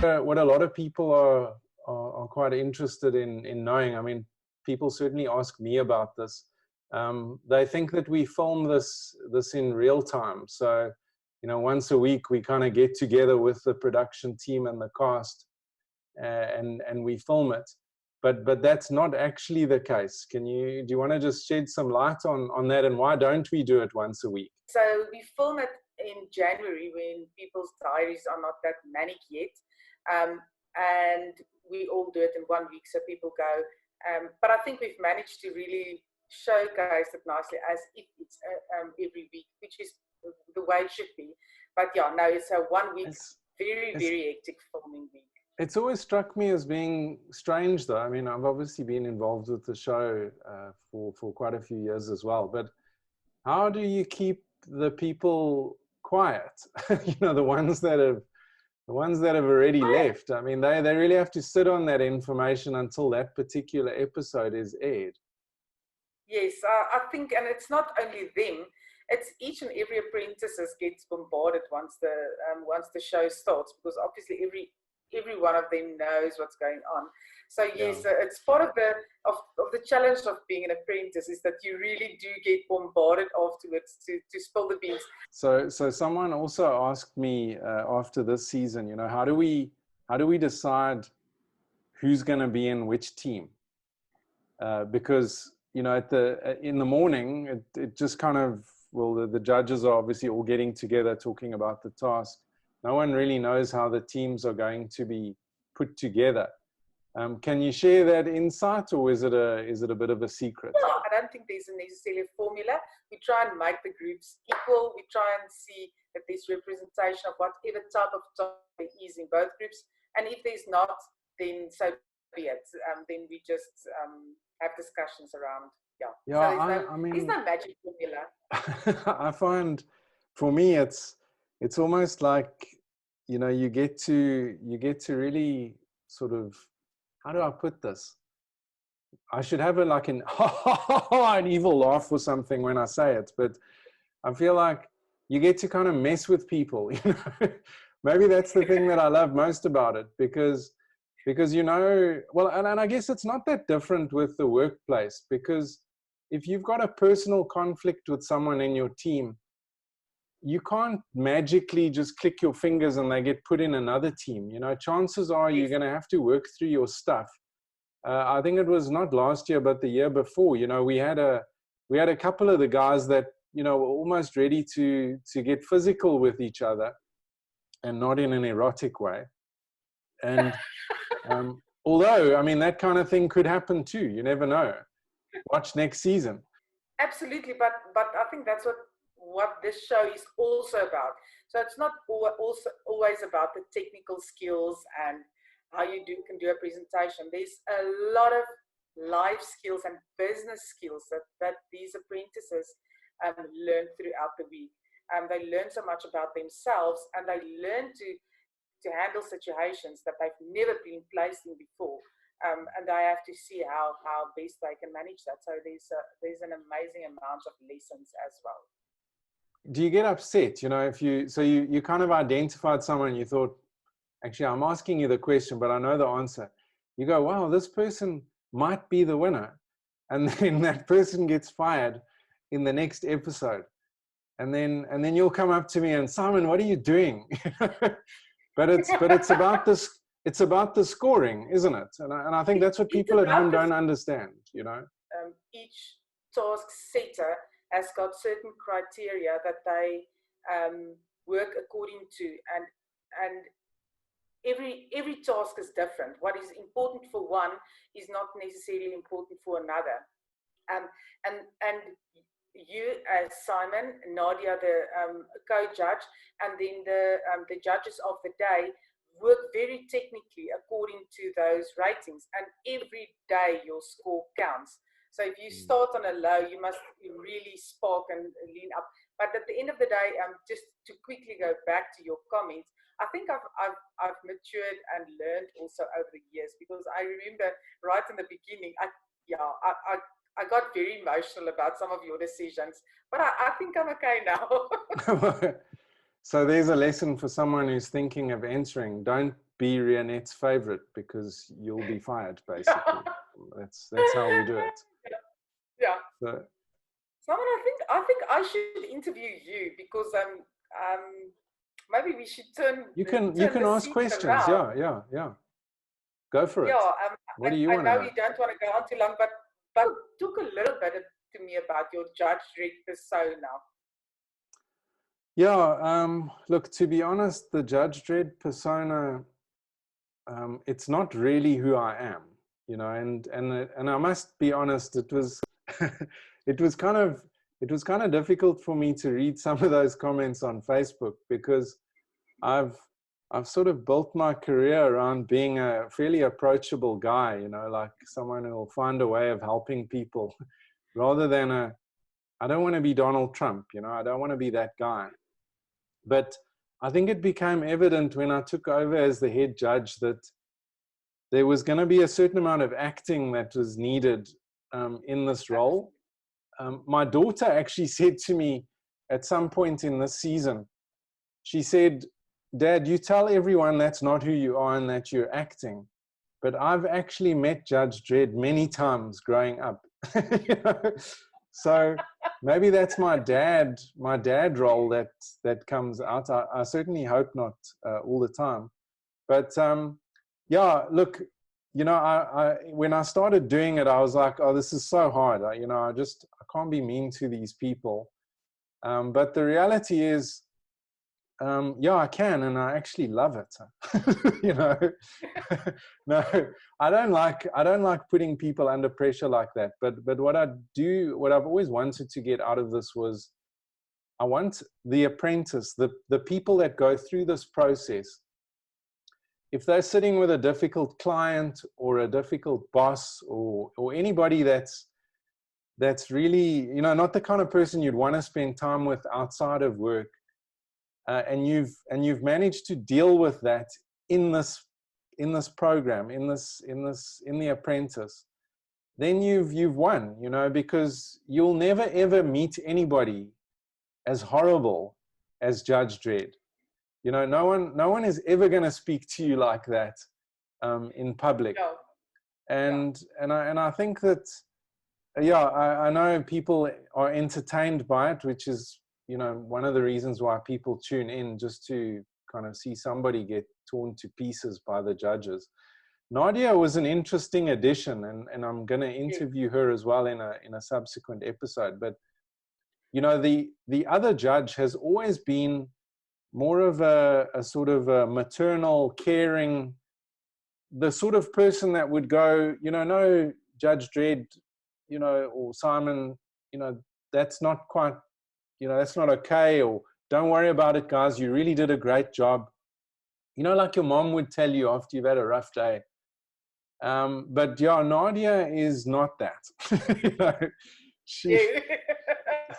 what a lot of people are quite interested in knowing. I mean, people certainly ask me about this. They think that we film this in real time. So, you know, once a week we kind of get together with the production team and the cast, and we film it. But that's not actually the case. Do you want to just shed some light on that, and why don't we do it once a week? So we film it in January when people's diaries are not that manic yet. And we all do it in 1 week, so people go. But I think we've managed to really showcase it nicely as if it's every week, which is the way it should be. But yeah, no, it's a 1 week, very hectic filming week. It's always struck me as being strange, though. I mean, I've obviously been involved with the show for quite a few years as well. But how do you keep the people quiet? You know, the ones that have already left. I mean, they really have to sit on that information until that particular episode is aired. Yes, I think, and it's not only them. It's each and every apprentice gets bombarded once the show starts, because obviously every one of them knows what's going on. So yes, it's part of the challenge of being an apprentice, is that you really do get bombarded afterwards to spill the beans. So someone also asked me after this season, you know, how do we decide who's going to be in which team? Because, you know, in the morning, it just kind of, well, the judges are obviously all getting together talking about the task. No one really knows how the teams are going to be put together. Can you share that insight, or is it a bit of a secret? No, I don't think there's necessarily a formula. We try and make the groups equal. We try and see that there's representation of whatever type of task there is in both groups. And if there's not, then so be it. Then we just have discussions around. Yeah. So there's no magic formula. I find, for me, it's almost like, you know, you get to really sort of, how do I put this? I should have an evil laugh or something when I say it, but I feel like you get to kind of mess with people. You know, maybe that's the thing that I love most about it, because you know, well, and I guess it's not that different with the workplace, because if you've got a personal conflict with someone in your team, you can't magically just click your fingers and they get put in another team. You know, chances are you're going to have to work through your stuff. I think it was not last year, but the year before, you know, we had a couple of the guys that, you know, were almost ready to get physical with each other, and not in an erotic way. And although, I mean, that kind of thing could happen too. You never know. Watch next season. Absolutely, but I think that's what this show is also about. So it's not always about the technical skills and how you can do a presentation. There's a lot of life skills and business skills that these apprentices learn throughout the week. They learn so much about themselves, and they learn to handle situations that they've never been placed in before. And they have to see how best they can manage that. So there's an amazing amount of lessons as well. Do you get upset, you know, if you kind of identified someone and you thought, actually, I'm asking you the question, but I know the answer. You go, wow, this person might be the winner. And then that person gets fired in the next episode. And then you'll come up to me and, Simon, what are you doing? But it's about this. It's about the scoring, isn't it? And I think that's what people at home don't understand, you know. Each task setter has got certain criteria that they work according to, and every task is different. What is important for one is not necessarily important for another. And you, as Simon, Nadia, the co-judge, and then the judges of the day work very technically according to those ratings, and every day your score counts. So if you start on a low, you must really spark and lean up. But at the end of the day, just to quickly go back to your comments, I think I've matured and learned also over the years, because I remember right in the beginning, I got very emotional about some of your decisions, but I think I'm okay now. So there's a lesson for someone who's thinking of entering. Don't be Rianet's favorite because you'll be fired, basically. That's how we do it. Yeah. So, Simon, I think I should interview you because maybe we should turn you can the ask seats questions. around. Yeah. Go for Yeah, it. What do you I want to know know? you don't want to go on too long, but talk a little bit to me about your Judge Dredd persona. Yeah, look, to be honest, the Judge Dredd persona, it's not really who I am, you know, and I must be honest, it was it was kind of difficult for me to read some of those comments on Facebook because I've sort of built my career around being a fairly approachable guy, you know, like someone who will find a way of helping people rather than I don't want to be Donald Trump, you know, I don't want to be that guy. But I think it became evident when I took over as the head judge that there was going to be a certain amount of acting that was needed in this role. My daughter actually said to me at some point in this season, she said, "Dad, you tell everyone that's not who you are and that you're acting. But I've actually met Judge Dredd many times growing up." You know? So maybe that's my dad role that comes out. I certainly hope not all the time. But yeah, look, you know, when I started doing it, I was like, oh, this is so hard. You know, I can't be mean to these people. But the reality is, yeah, I can, and I actually love it. You know, no, I don't like putting people under pressure like that. But what I've always wanted to get out of this was, I want the apprentice, the people that go through this process, if they're sitting with a difficult client or a difficult boss or anybody that's really, you know, not the kind of person you'd want to spend time with outside of work, and you've managed to deal with that in this program, in the apprentice, then you've won, you know, because you'll never ever meet anybody as horrible as Judge Dredd. You know, no one is ever going to speak to you like that in public. No. And I think that, yeah, I know people are entertained by it, which is, you know, one of the reasons why people tune in, just to kind of see somebody get torn to pieces by the judges. Nadia was an interesting addition, and I'm going to interview her as well in a subsequent episode. But, you know, the other judge has always been more of a sort of a maternal, caring, the sort of person that would go, you know, no, Judge Dredd, you know, or Simon, you know, that's not quite, you know, that's not okay, or don't worry about it, guys, you really did a great job. You know, like your mom would tell you after you've had a rough day. But yeah, Nadia is not that. You know,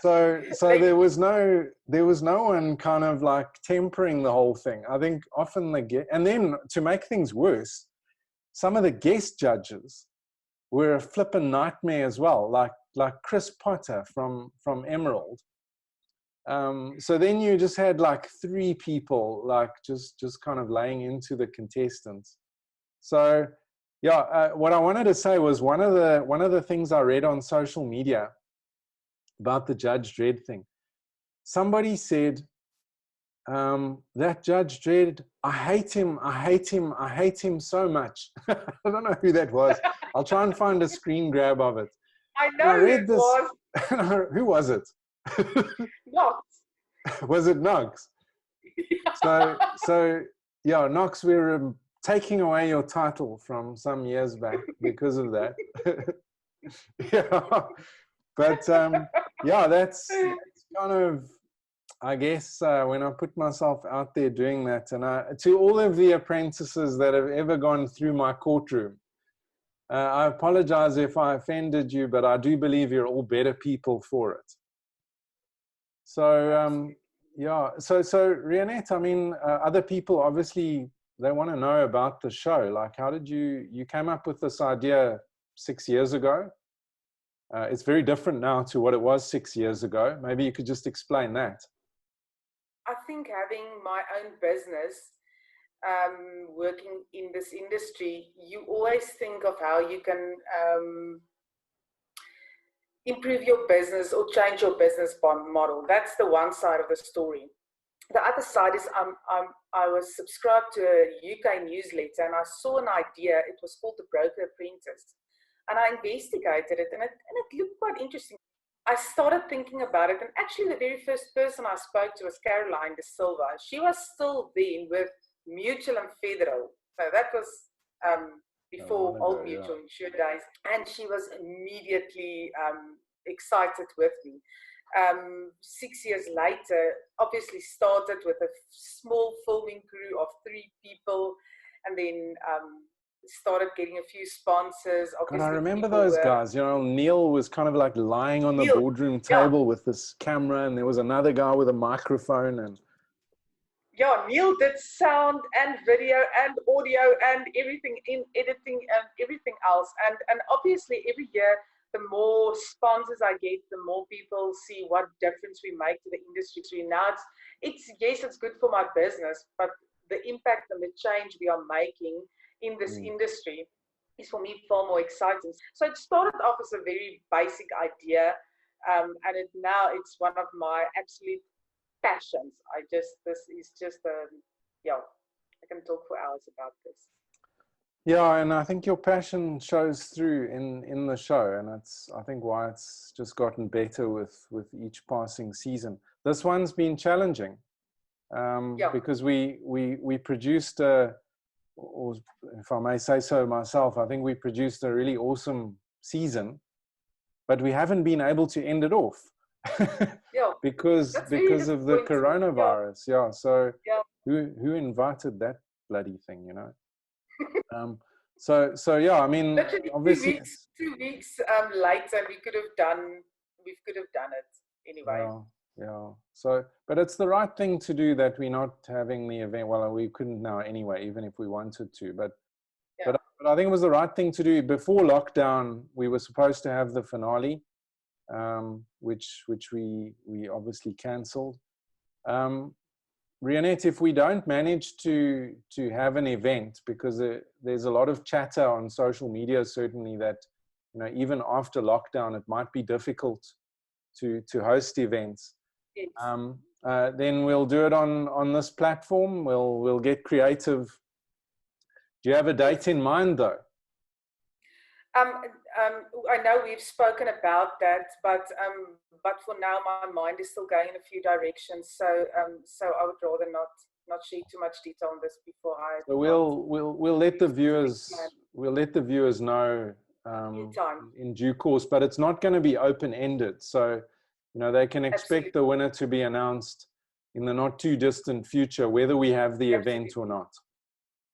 so there was no one kind of like tempering the whole thing. I think often and then to make things worse, some of the guest judges were a flippin' nightmare as well, like Chris Potter from Emerald. So then you just had like 3 people like just kind of laying into the contestants. So yeah, what I wanted to say was one of the things I read on social media about the Judge Dredd thing. Somebody said, that Judge Dredd, I hate him so much. I don't know who that was. I'll try and find a screen grab of it. I know I read this. Was. Who was it? Knox. Was it Knox? So yeah, Knox, we're taking away your title from some years back because of that. Yeah, but yeah, that's kind of, I guess, when I put myself out there doing that, and to all of the apprentices that have ever gone through my courtroom, I apologize if I offended you, but I do believe you're all better people for it. So yeah, so Rianet, I mean, other people obviously, they want to know about the show. Like, how did you came up with this idea 6 years ago? It's very different now to what it was 6 years ago. Maybe you could just explain that. I think having my own business working in this industry, you always think of how you can improve your business or change your business model. That's the one side of the story. The other side is I was subscribed to a UK newsletter, and I saw an idea. It was called the Broker Apprentice, and I investigated it, and it looked quite interesting. I started thinking about it, and actually the very first person I spoke to was Caroline De Silva. She was still then with Mutual and Federal, so that was before Old Mutual Insure days, and she was immediately excited with me. 6 years later, obviously started with a small filming crew of 3 people, and then started getting a few sponsors. God, I remember those guys. You know, Neil was kind of like lying on the boardroom table with this camera, and there was another guy with a microphone. And yeah, Neil did sound and video and audio and everything in editing and everything else. And obviously every year, the more sponsors I get, the more people see what difference we make to the industry. Now it's yes, it's good for my business, but the impact and the change we are making in this industry is for me far more exciting. So it started off as a very basic idea, and now it's one of my absolute passions. This is just yeah, I can talk for hours about this. Yeah, and I think your passion shows through in the show, and it's, I think, why it's just gotten better with each passing season. This one's been challenging because we produced or if I may say so myself, I think we produced a really awesome season, but we haven't been able to end it off because of the coronavirus. Yeah, so who invited that bloody thing, you know? So yeah, I mean, literally obviously 2 weeks later we could have done it anyway. Yeah. So, but it's the right thing to do that we're not having the event. Well, we couldn't now anyway, even if we wanted to. But I think it was the right thing to do. Before lockdown, we were supposed to have the finale, which we obviously cancelled. Rianet, if we don't manage to have an event, because there's a lot of chatter on social media, certainly, that, you know, even after lockdown, it might be difficult to host events. Yes. Then we'll do it on this platform. We'll get creative. Do you have a date in mind, though? I know we've spoken about that, but for now my mind is still going in a few directions. So I would rather not share too much detail on this before I. So we'll let the viewers know in due course, but it's not going to be open-ended. So, you know, they can expect the winner to be announced in the not too distant future, whether we have the event or not.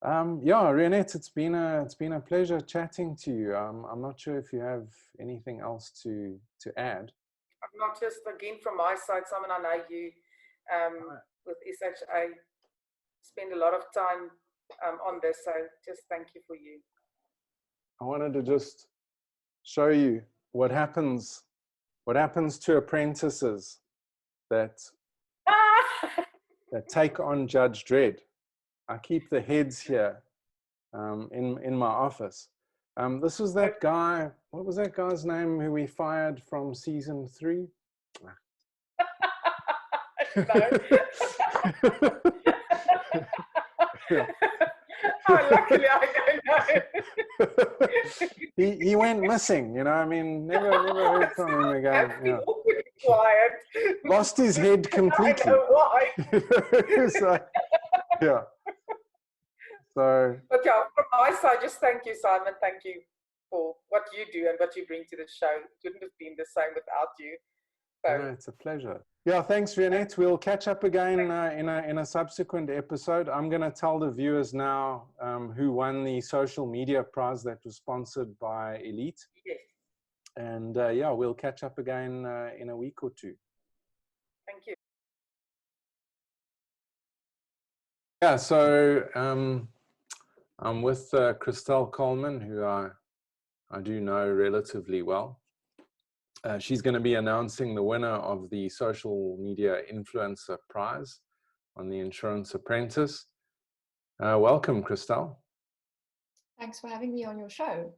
Yeah, Rianet, it's been a pleasure chatting to you. I'm not sure if you have anything else to add. Not just again from my side, Simon. I know you with SHA spend a lot of time on this, so just thank you for you. I wanted to just show you what happens to apprentices that take on Judge Dredd. I keep the heads here in my office. This was that guy. What was that guy's name who we fired from season 3? No. Oh, luckily I don't know. he went missing, you know. I mean, never heard from him again. Yeah. Quiet. Lost his head completely. I know why. So, yeah. So. But yeah, from my side, just thank you, Simon. Thank you for what you do and what you bring to the show. It wouldn't have been the same without you. So. No, it's a pleasure. Yeah, thanks, Rianet. We'll catch up again in a subsequent episode. I'm going to tell the viewers now who won the social media prize that was sponsored by Elite. Yes. And yeah, we'll catch up again in a week or two. Thank you. Yeah, so I'm with Christelle Coleman, who I do know relatively well. She's going to be announcing the winner of the Social Media Influencer Prize on the Insurance Apprentice. Welcome, Christelle. Thanks for having me on your show.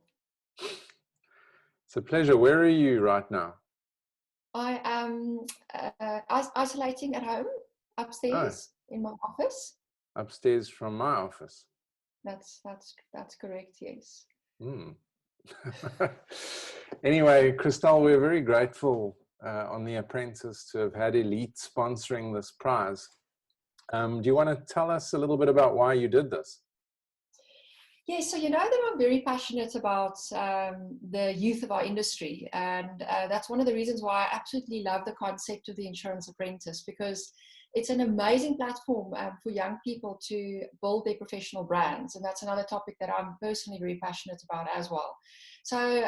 It's a pleasure. Where are you right now? I am isolating at home, upstairs in my office. Upstairs from my office. That's correct. Yes. Anyway, Christelle, we're very grateful on The Apprentice to have had Elite sponsoring this prize. Do you want to tell us a little bit about why you did this? Yes, so you know that I'm very passionate about the youth of our industry, and that's one of the reasons why I absolutely love the concept of the Insurance Apprentice, because it's an amazing platform for young people to build their professional brands, and that's another topic that I'm personally very passionate about as well. So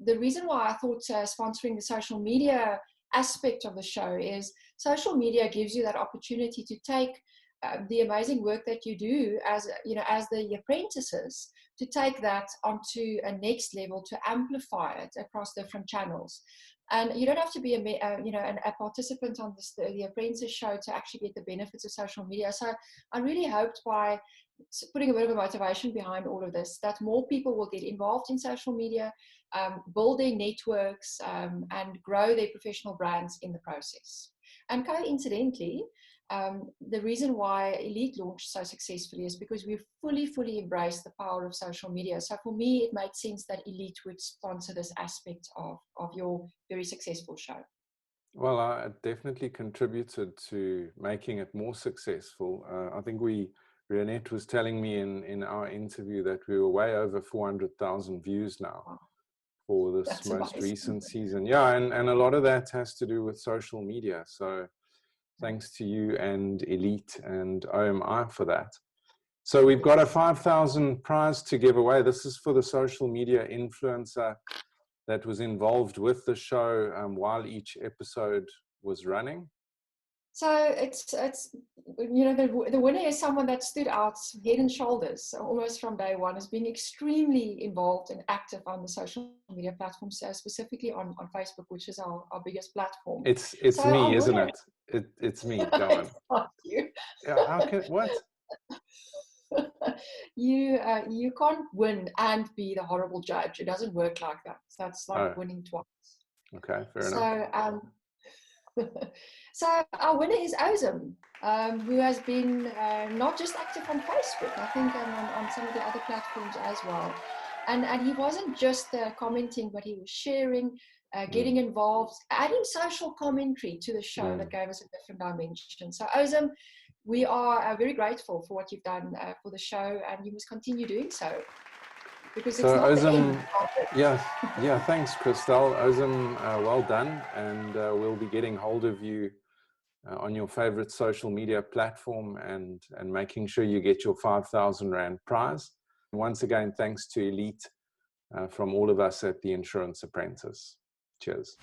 the reason why I thought sponsoring the social media aspect of the show is social media gives you that opportunity to take the amazing work that you do as the apprentices, to take that onto a next level, to amplify it across different channels. And you don't have to be a participant on the Apprentice show to actually get the benefits of social media. So I really hoped by putting a bit of a motivation behind all of this, that more people will get involved in social media, build their networks, and grow their professional brands in the process. And coincidentally, the reason why Elite launched so successfully is because we fully embrace the power of social media. So for me, it made sense that Elite would sponsor this aspect of your very successful show. Well, it definitely contributed to making it more successful. I think Rianet was telling me in our interview that we were way over 400,000 views now for this That's most amazing. recent season. Yeah, and a lot of that has to do with social media. So thanks to you and Elite and OMI for that. So we've got a 5,000 prize to give away. This is for the social media influencer that was involved with the show while each episode was running. So it's the winner is someone that stood out head and shoulders almost from day one, has been extremely involved and active on the social media platforms, specifically on Facebook, which is our biggest platform. It's me, isn't it? It's me. Go on. You. Yeah, how can what? You can't win and be the horrible judge. It doesn't work like that. That's like winning twice. Okay, fair enough. So our winner is Ozem, who has been not just active on Facebook, I think on some of the other platforms as well. And he wasn't just commenting, but he was sharing, getting involved, adding social commentary to the show that gave us a different dimension. So Ozem, we are very grateful for what you've done for the show, and you must continue doing so. Because it's not Ozem, yeah, thanks, Christelle. Ozem, well done, and we'll be getting hold of you on your favorite social media platform and making sure you get your 5,000 Rand prize. Once again, thanks to Elite from all of us at the Insurance Apprentice. Cheers.